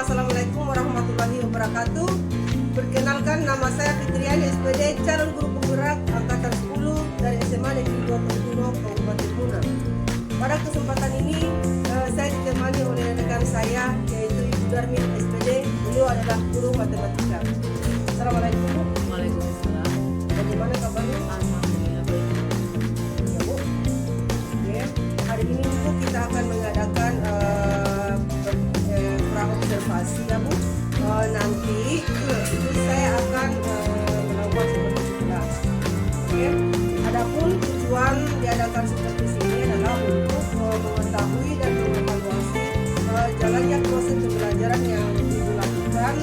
Assalamualaikum warahmatullahi wabarakatuh. Perkenalkan, nama saya Fitriani SPD, calon guru penggerak angkatan 10 dari SMA Negeri 2 Tengkuno, Kabupaten Muna. Pada kesempatan ini saya ditemani oleh rekan saya, yaitu Ibu Darmin SPD. Beliau adalah guru matematika. Assalamualaikum Bu. Waalaikumsalam. Bagaimana kabarnya? Alhamdulillah baik. Ya Bu. Oke. Hari ini Bu, kita akan mengadakan observasi ya Bu. Nanti itu saya akan melakukan seperti kelas. Oke. Adapun tujuan diadakan seperti ini adalah untuk mengetahui dan mengevaluasi jalannya proses pembelajaran yang dilakukan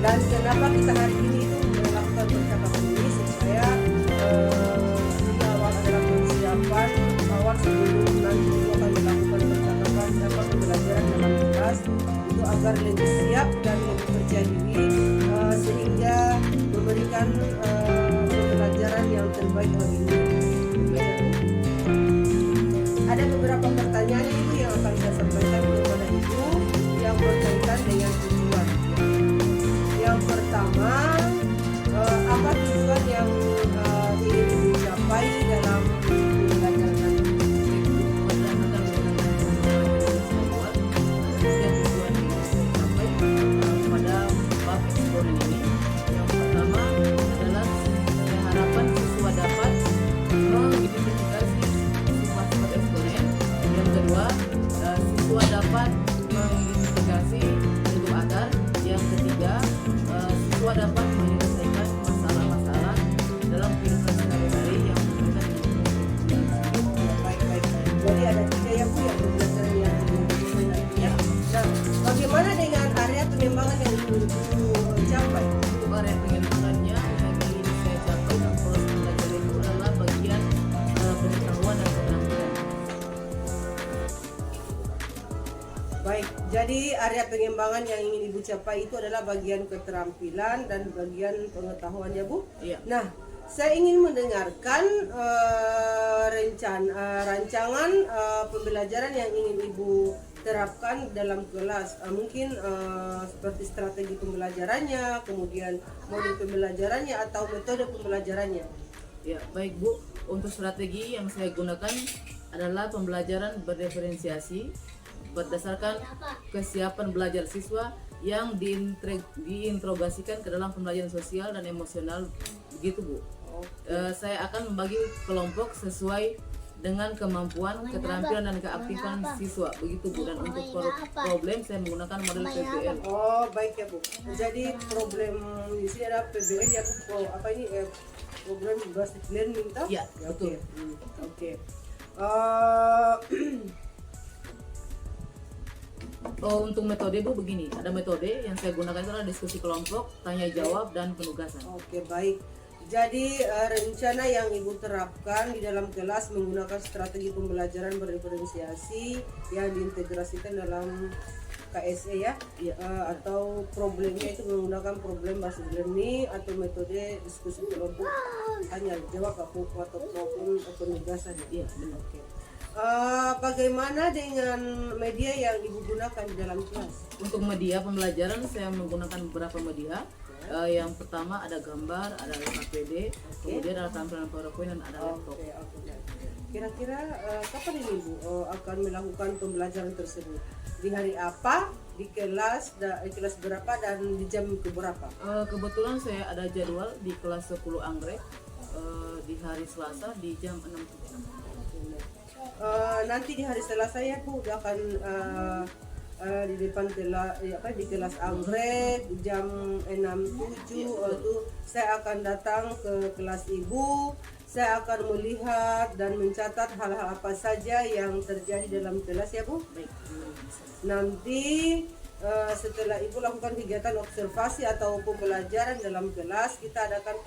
dan kenapa kita hari ini itu melakukan percakapan ini supaya di awal adalah persiapan awal sebelum nanti itu akan melakukan percakapan dapat pembelajaran dalam kelas itu agar lebih siap dan lebih percaya diri sehingga memberikan pembelajaran yang terbaik bagi ini. Ada beberapa pertanyaan itu yang akan saya sampaikan kepada Ibu yang berkaitan dengan tujuan. Yang pertama, apa tujuan yang ingin dicapai dalam pembelajaran nanti? Pada bab eksponen ini, yang pertama adalah harapan siswa dapat mengidentifikasi sifat-sifat eksponen. Yang kedua, siswa dapat mengidentifikasi bentuk akar. Yang ketiga, siswa dapat menyelesaikan masalah-masalah dalam kehidupan sehari-hari yang berkaitan dengan Baik. Jadi ada 3 ya Bu yang pembelajaran yang dilakukan nanti ya. Nah, bagaimana dengan area pengembangan yang ingin Ibu capai? untuk area pengembangannya yang ingin saya capai dalam proses belajar itu adalah bagian pengetahuan dan keterampilan. Baik, jadi area pengembangan yang ingin Ibu capai itu adalah bagian keterampilan dan bagian pengetahuan ya Bu. Iya. Nah, saya ingin mendengarkan rancangan pembelajaran yang ingin Ibu terapkan dalam kelas. Mungkin seperti strategi pembelajarannya, kemudian modul pembelajarannya atau metode pembelajarannya. Ya, baik Bu. Untuk strategi yang saya gunakan adalah pembelajaran berdiferensiasi berdasarkan kesiapan belajar siswa yang diintegrasikan ke dalam pembelajaran sosial dan emosional, begitu Bu. Saya akan membagi kelompok sesuai dengan kemampuan, keterampilan dan keaktifan siswa, begitu Bu. Dan untuk problem saya menggunakan model PBL. Oh, baik ya Bu. Jadi problem di sini ada PBL ya Bu. Apa ini program basic learning toh? Ya, betul. Oke. Untuk metode Bu begini, ada metode yang saya gunakan itu adalah diskusi kelompok, tanya jawab dan penugasan. Oke, baik. Jadi rencana yang Ibu terapkan di dalam kelas menggunakan strategi pembelajaran berdiferensiasi yang diintegrasikan dalam KSE ya, atau problemnya itu menggunakan problem based learning atau metode diskusi kelompok tanya jawab atau maupun penugasan. Iya, benar. Oke. Bagaimana dengan media yang Ibu gunakan di dalam kelas? Untuk media pembelajaran saya menggunakan beberapa media. Yang pertama ada gambar, ada APD, kemudian ada tampilan PowerPoint dan ada laptop. Oke. Kira-kira kapan ini Bu akan melakukan pembelajaran tersebut? Di hari apa? Di kelas berapa dan di jam keberapa? Kebetulan saya ada jadwal di kelas 10 Anggrek di hari Selasa di jam 6.30. Nanti di hari Selasa ya Bu udah akan di depan di kelas anggrek jam 6.07 itu saya akan datang ke kelas Ibu. Saya akan melihat dan mencatat hal-hal apa saja yang terjadi dalam kelas ya Bu. Baik. Nanti setelah Ibu lakukan kegiatan observasi atau pembelajaran dalam kelas, kita adakan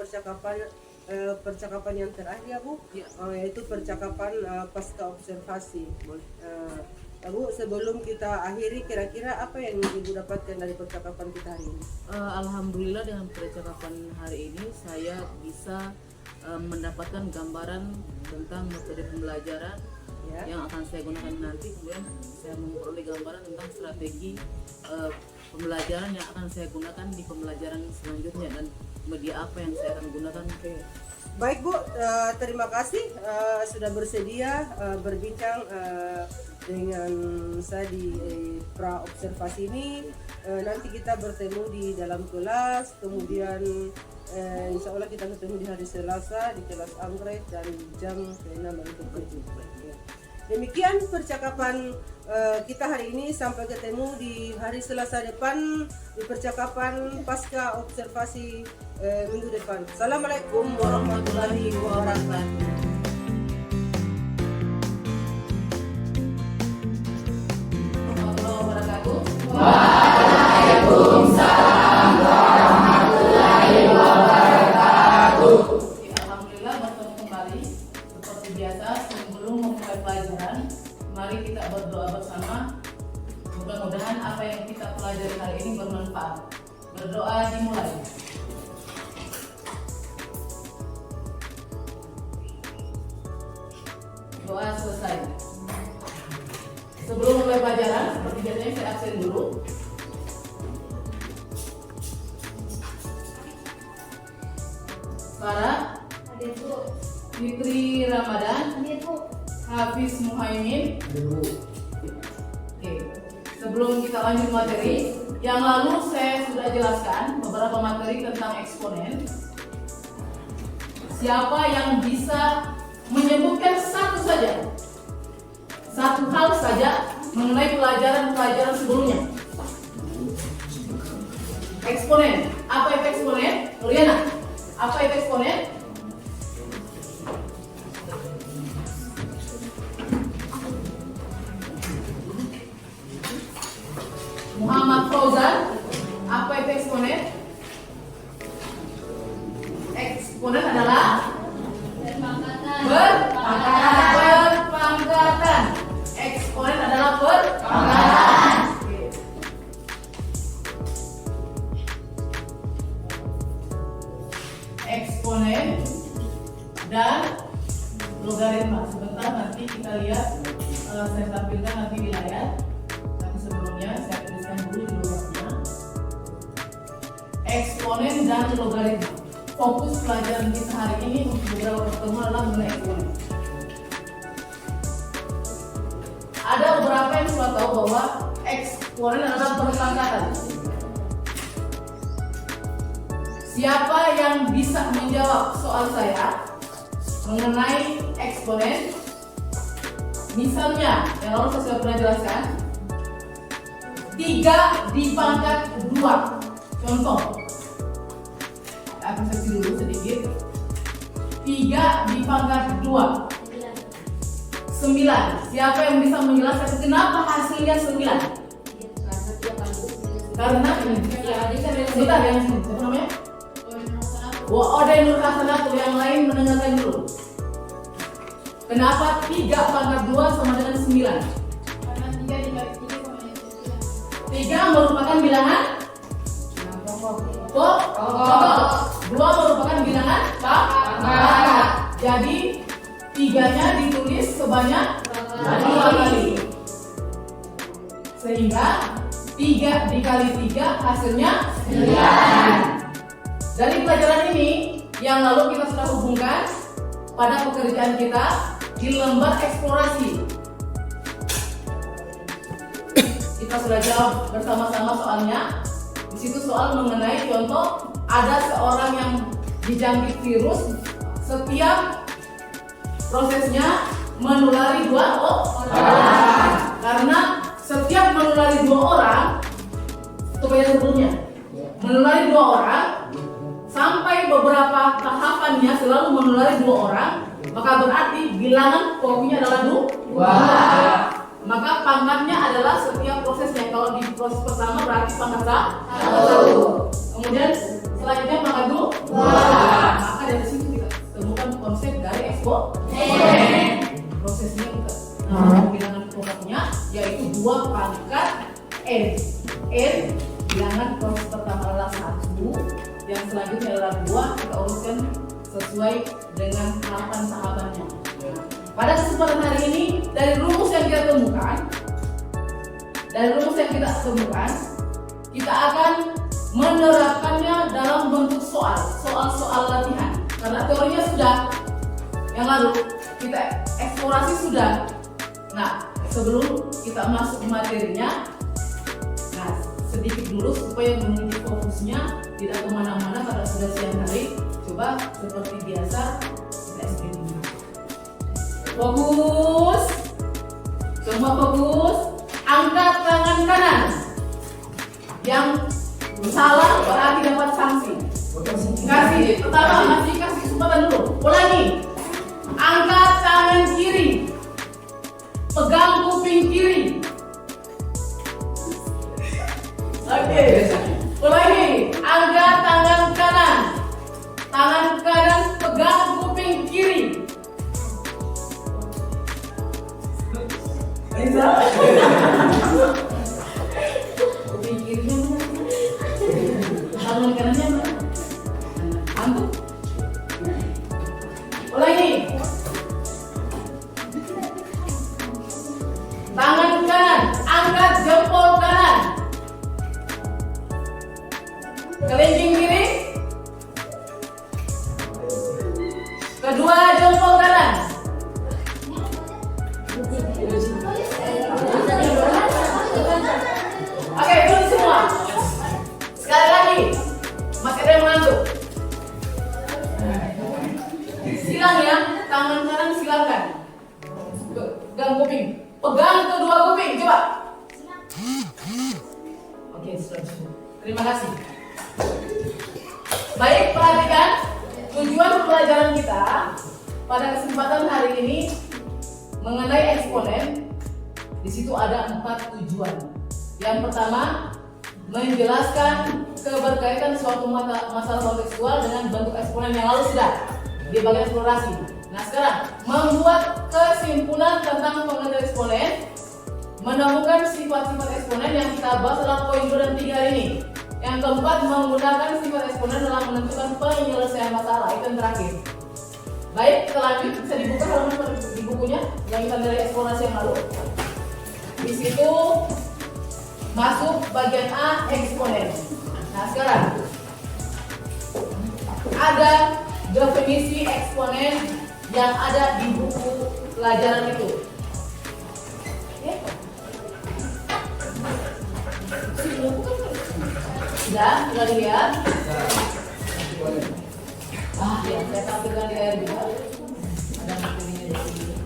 percakapan yang terakhir ya Bu, yaitu percakapan pasca observasi. Bu, sebelum kita akhiri, kira-kira apa yang Ibu dapatkan dari percakapan kita hari ini? Alhamdulillah dengan percakapan hari ini saya bisa mendapatkan gambaran tentang metode pembelajaran Ya. yang akan saya gunakan nanti. Kemudian saya memperoleh gambaran tentang strategi pembelajaran yang akan saya gunakan di pembelajaran selanjutnya dan media apa yang saya akan gunakan. Baik Bu, terima kasih sudah bersedia berbincang dengan saya di pra observasi ini. Nanti kita bertemu di dalam kelas, kemudian insya Allah kita ketemu di hari Selasa di kelas anggrek dan jam 6 untuk berjumpa. Demikian percakapan kita hari ini, sampai ketemu di hari Selasa depan di percakapan pasca observasi minggu depan. Assalamualaikum warahmatullahi wabarakatuh. Waalaikumsalam warahmatullahi wabarakatuh. Alhamdulillah bertemu kembali seperti biasa. Sebelum memulai pelajaran, mari kita berdoa bersama. Mudah-mudahan apa yang kita pelajari hari ini bermanfaat. Berdoa dimulai. Doa selesai. Sebelum mulai pelajaran, seperti biasanya saya absen dulu. Farah, Fitri Ramadan, Hafiz Muhaimin. Oke. Sebelum kita lanjut materi, yang lalu saya sudah jelaskan beberapa materi tentang eksponen. Siapa yang bisa menyebutkan satu hal saja mengenai pelajaran-pelajaran sebelumnya? Eksponen. Apa itu eksponen? Liana, apa itu eksponen? Muhammad Fauzan, apa itu eksponen? Eksponen adalah berpangkatan. Eksponen adalah berpangkatan. Eksponen dan logaritma. Sebentar nanti kita lihat, saya tampilkan nanti di layar. Tapi sebelumnya saya tuliskan dulu di logaritma. Eksponen dan logaritma. Fokus pelajaran kita hari ini untuk beberapa pertemuan adalah mengenai eksponen. Ada beberapa yang sudah tahu bahwa eksponen adalah berpangkatan. Siapa yang bisa menjawab soal saya mengenai eksponen? Misalnya, yang lalu saya sudah pernah jelaskan, 3 dipangkat 2. Contoh, aku seksi dulu sedikit. 3 dipangkat 2, 9. Siapa yang bisa menjelaskan kenapa hasilnya 9? Karena ini. Sebentar, yang apa namanya? Ode Nur Hasanatu, yang lain mendengarkan dulu. Kenapa 3 pangkat 2 sama dengan 9? Karena 3 dikali 3 sama dengan 9. 3 merupakan bilangan pokok. 2 merupakan bilangan pangkat. Jadi 3-nya ditulis sebanyak 2 kali. Sehingga 3 dikali 3 hasilnya 9. Dari pelajaran ini yang lalu kita sudah hubungkan pada pekerjaan kita di lembar eksplorasi. Kita sudah jawab bersama-sama soalnya. Di situ soal mengenai contoh ada seorang yang dijangkit virus, setiap prosesnya menulari 2 orang. Karena setiap menulari 2 orang, itu bagian sebelumnya, menulari 2 orang sampai beberapa tahapannya selalu menulari 2 orang, maka berarti bilangan pokoknya adalah 2. Maka pangkatnya adalah setiap prosesnya. Kalau di proses pertama berarti pangkat 1. Kemudian selanjutnya pangkat 2. Maka dari situ kita temukan konsep dari eksponen. Prosesnya kita bilangan pokoknya yaitu 2 pangkat n. N bilangan proses pertama adalah 1, yang selanjutnya adalah 2. Kita urutkan sesuai dengan tahapan-tahapannya. pada kesempatan hari ini dari rumus yang kita temukan, kita akan menerapkannya dalam bentuk soal-soal latihan. Karena teorinya sudah yang lalu, kita eksplorasi sudah. Nah, sebelum kita masuk ke materinya, nah sedikit dulu supaya memiliki fokusnya tidak kemana-mana karena sudah siang hari. Coba seperti biasa kita explain dulu. Fokus, semua fokus. Angkat tangan kanan. Yang salah berarti dapat sanksi. Kasih, pertama masih kasih kesempatan dulu. Ulangi. Angkat tangan kiri. Pegang kuping kiri. Oke. Ulangi. Angkat tangan kanan. Tangan kanan pegang kuping kiri. Bisa? Kuping kirinya mana? Tangan kanannya mana? Antuk. Ulangi. Tangan kanan, angkat jempol kanan. Kelingking kiri. Kedua jempol kanan. Oke, dulu semua. Sekali lagi. Masih ada yang mengantuk. Silang ya, tangan kanan silakan. Pegang kuping. Pegang kedua kuping, coba. Oke, sudah. Terima kasih. Baik, perhatikan tujuan pembelajaran kita pada kesempatan hari ini mengenai eksponen. Di situ ada 4 tujuan. Yang pertama, menjelaskan keberkaitan suatu masalah kontekstual dengan bentuk eksponen yang lalu sudah di bagian eksplorasi. Nah, sekarang membuat kesimpulan tentang pengertian eksponen, menemukan sifat-sifat eksponen yang kita bahas dalam poin 2 dan 3 hari ini. Yang keempat, menggunakan sifat eksponen dalam menentukan penyelesaian masalah. Itu yang terakhir. Baik, kita lanjut. Bisa dibuka halaman di bukunya yang kita dari eksplorasi yang lalu. Di situ masuk bagian A, eksponen. Nah, sekarang ada definisi eksponen yang ada di buku pelajaran itu. Sudah dilihat? Ya, saya tampilkan di layar juga. Ada materinya di sini.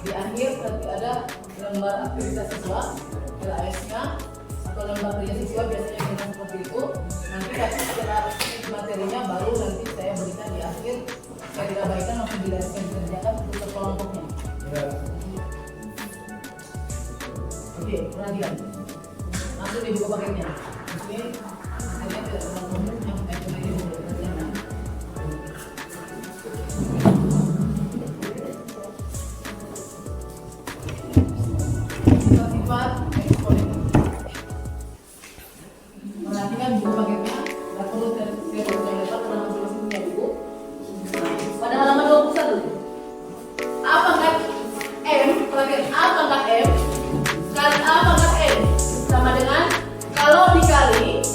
Di akhir nanti ada lembar aktivitas siswa, LAS-nya atau lembar kerja siswa, biasanya kita seperti itu. Nanti kasih setelah materinya baru nanti saya berikan di akhir. Saya tidak baikkan langsung dikerjakan untuk kelompoknya. Oke, perhatian. Langsung dibuka paketnya. Di sini saya tidak terlalu yang ini dulu. Sifat eksponen. Perhatikan buku paketnya. Tidak perlu saya baca lebar karena masing-masing punya buku. Pada halaman 21. A pangkat M, perhatikan A pangkat M kali A pangkat M sama dengan kalau dikali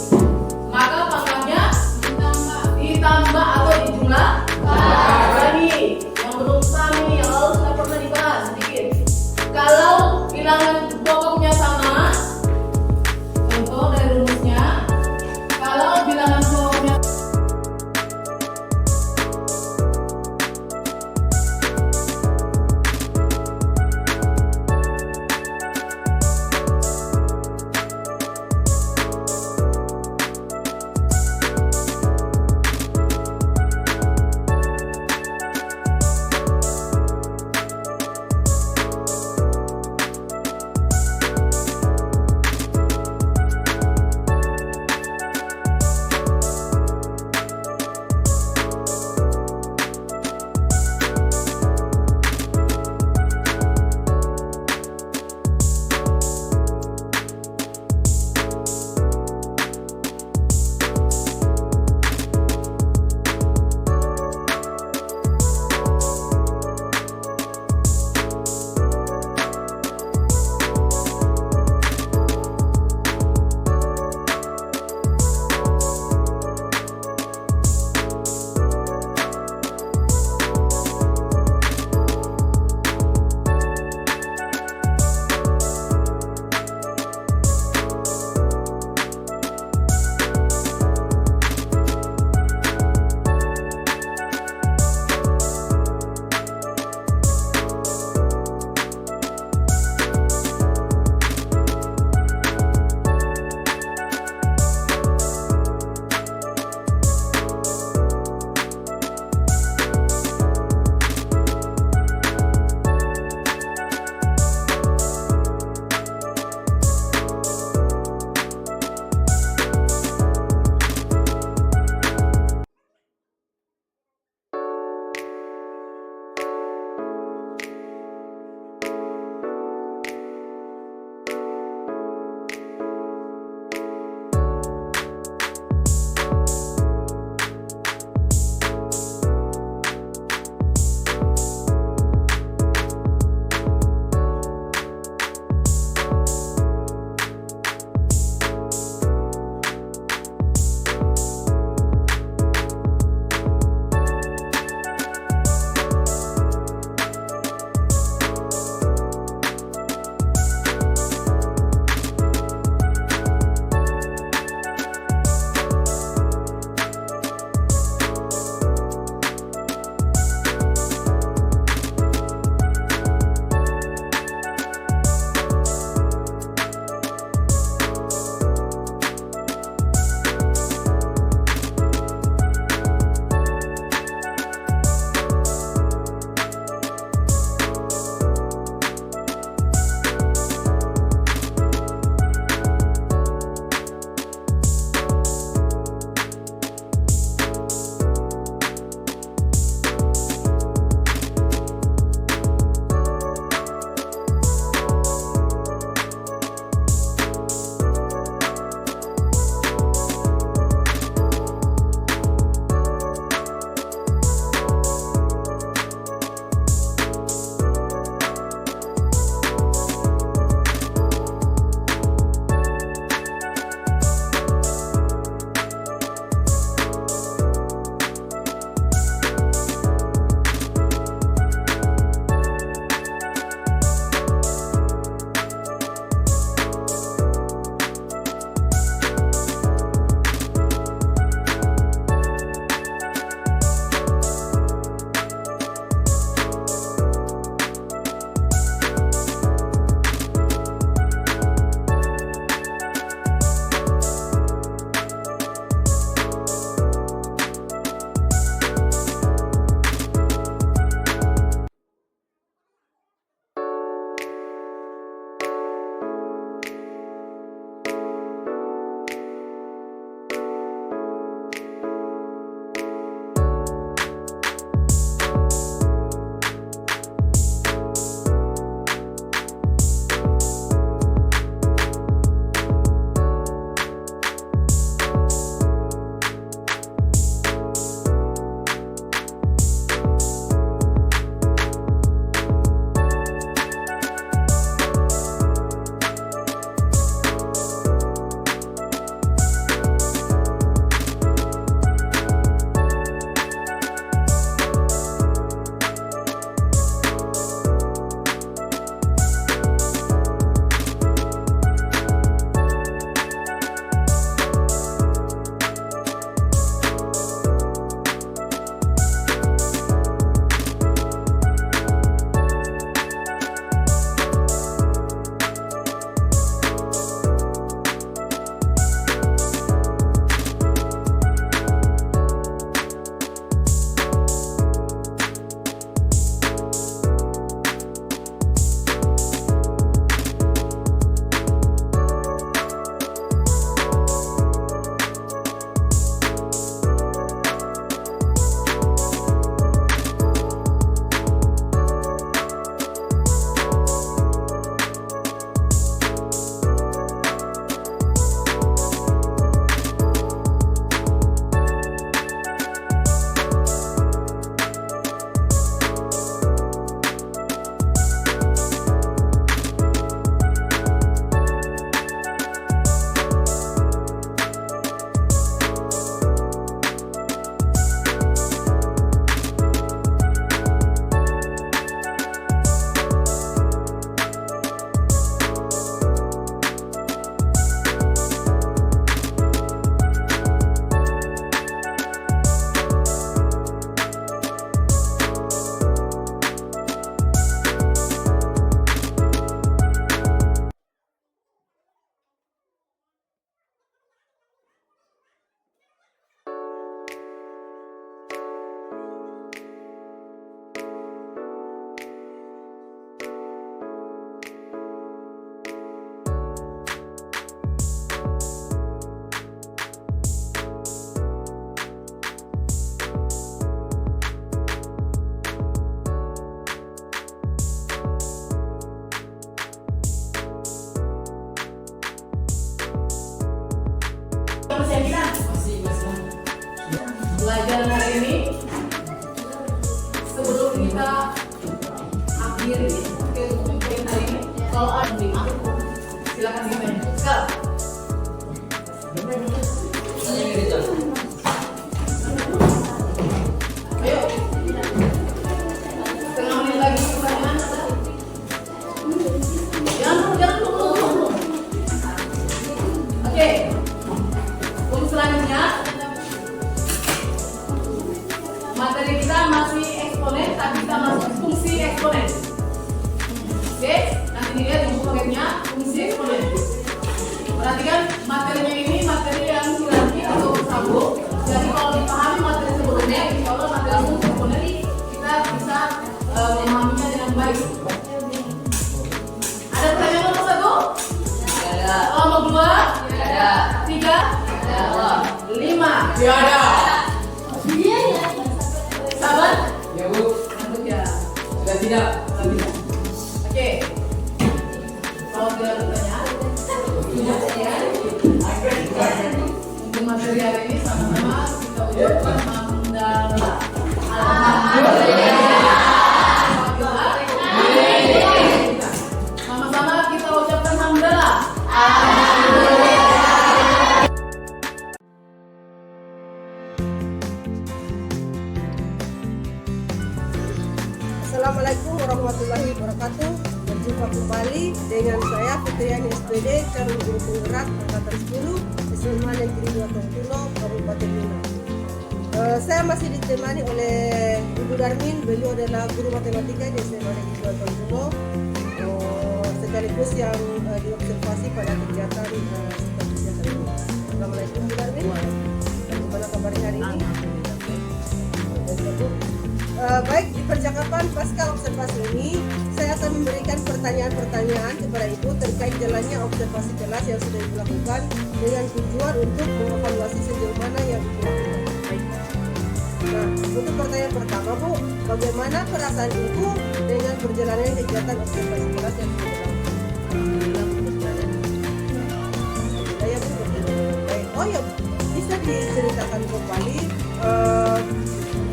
sebelum kita akhiri kegiatan hari ini, kalau ada silakan ditanya. Sekarang. Ayo. Setengah menit lagi pertanyaan. Jangan dulu. Oke. Untuk selanjutnya, materi kita masih eksponen, tapi kita masuk fungsi eksponen. Oke, nanti dilihat di buku paketnya fungsi eksponen. Perhatikan materinya ini materi yang silagi atau bersambung. Jadi kalau dipahami materi sebelumnya, insya Allah materi fungsi eksponen kita bisa memahaminya dengan baik. Ada pertanyaan nomor 1? Ada. Nomor 2? Ada. 3? Ada. 5? Ada. Sabar? Ya Bu, Untuk ya. sudah tidak. Oke. Kalau tidak ada pertanyaan, ya. Untuk materi hari ini sama-sama kita ucapkan alhamdulillah. Sama-sama kita ucapkan alhamdulillah. Assalamualaikum warahmatullahi wabarakatuh. Berjumpa kembali dengan saya Fitriani SPD, calon guru penggerak angkatan 10 SMA Negeri 2 Tongkulo, Kabupaten Mina. Saya masih ditemani oleh Ibu Darmin. Beliau adalah guru matematika di SMA Negeri 2 Tongkulo, sekaligus yang diobservasi pada kegiatan seperti biasa ini. Assalamualaikum Bu Darmin. Bagaimana kabarnya hari ini? Baik, di percakapan pasca observasi ini, saya akan memberikan pertanyaan-pertanyaan kepada Ibu terkait jalannya observasi kelas yang sudah Ibu lakukan dengan tujuan untuk mengevaluasi sejauh mana yang Ibu lakukan. Nah, untuk pertanyaan pertama Bu, bagaimana perasaan Ibu dengan perjalanan kegiatan observasi kelas yang sudah dilakukan? Ya, Bu, baik. Oh ya, bisa diceritakan kembali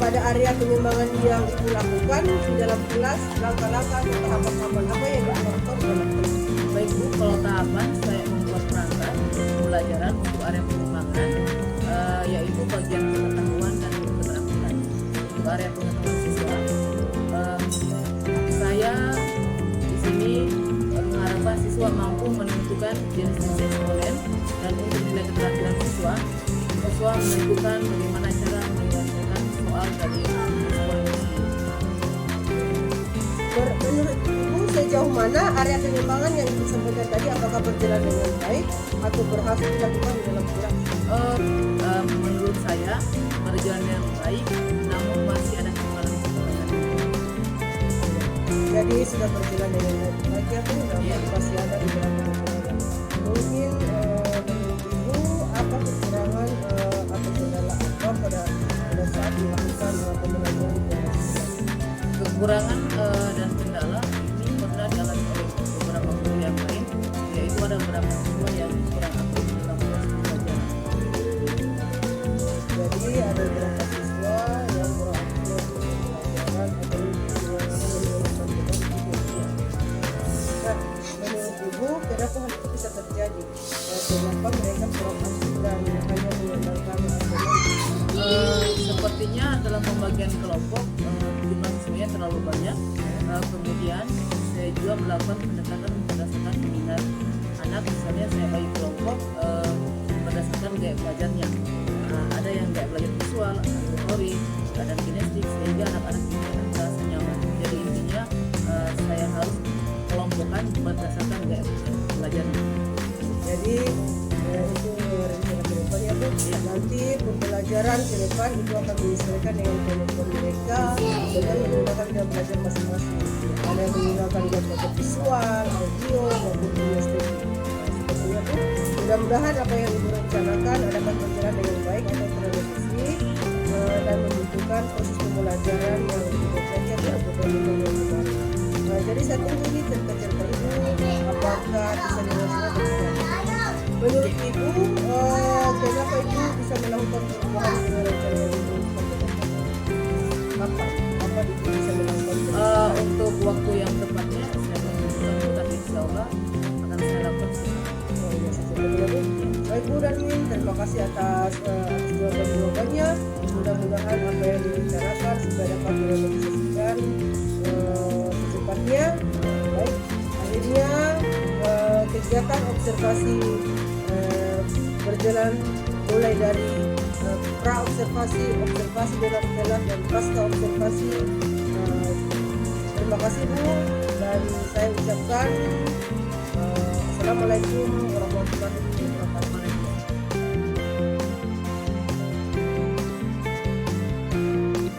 pada area pengembangan yang Ibu lakukan di dalam kelas, langkah-langkah atau tahapan-tahapan apa yang Ibu lakukan di dalam kelas? Baik Bu, kalau tahapan saya membuat perangkat pembelajaran untuk area pengembangan, yaitu bagian pengetahuan dan keterampilan. Untuk area pengetahuan siswa, saya di sini mengharapkan siswa mampu menentukan jenis-jenis eksponen, dan untuk nilai keterampilan siswa menentukan bagaimana cara menyelesaikan soal dari eksponen tersebut. Menurut Ibu, sejauh mana area pengembangan yang Ibu sampaikan tadi, apakah berjalan dengan baik atau berhasil dilakukan di dalam kelas? Menurut saya berjalan dengan baik, namun masih ada kekurangan. Jadi sudah berjalan dengan baik ya Bu, namun masih ada beberapa kekurangan. Mungkin menurut Ibu apa kekurangan atau kendala apa pada saat dilakukan pembelajaran di kelas? Kekurangan dan kendala ini pernah dialami oleh beberapa guru yang lain, yaitu ada beberapa siswa yang kurang aktif dalam proses pembelajaran. Jadi ada beberapa siswa yang kurang aktif dalam pembelajaran atau menyesuaikan dengan video. Nah, menurut Ibu, kenapa hal itu bisa terjadi? Kenapa mereka kurang aktif dan hanya mengandalkan Sepertinya dalam pembagian kelompok jumlah siswanya terlalu banyak. Kemudian saya juga melakukan pendekatan berdasarkan minat anak. Misalnya saya bagi kelompok berdasarkan gaya belajarnya. Ada yang gaya belajar visual, motorik, dan kinestik, sehingga anak-anak ini merasa nyaman. Jadi intinya saya harus kelompokkan berdasarkan gaya belajarnya. Jadi itu rencana ke depan ya Bu. Nanti pembelajaran ke depan itu akan menyesuaikan dengan kemampuan mereka dengan menggunakan gaya belajar masing-masing. Ada yang menggunakan gaya belajar visual, audio, maupun kinestik. Seperti itu. Mudah-mudahan apa yang Ibu rencanakan dapat berjalan dengan baik atau terrevisi dan membutuhkan proses pembelajaran yang lebih baik ya Bu. Jadi saya tunggu nih cerita-cerita Ibu apakah bisa dilaksanakan atau tidak. Menurut Ibu, kenapa Ibu bisa melakukan perubahan dengan rencana yang Ibu lakukan? Apa dapat Ibu bisa melakukan? Untuk waktu yang tepatnya saya belum tahu, tapi insya Allah akan saya lakukan segera. Oh, iya, sesuai ya, Bu. Baik Bu Darmin, terima kasih atas jawaban-jawabannya. Mudah-mudahan apa yang dibicarakan sudah dapat direalisasikan secepatnya. Baik, akhirnya kegiatan observasi berjalan mulai dari pra-observasi, observasi dengan kelas dan pasca observasi. Terima kasih Bu, dan saya ucapkan Assalamualaikum warahmatullahi wabarakatuh.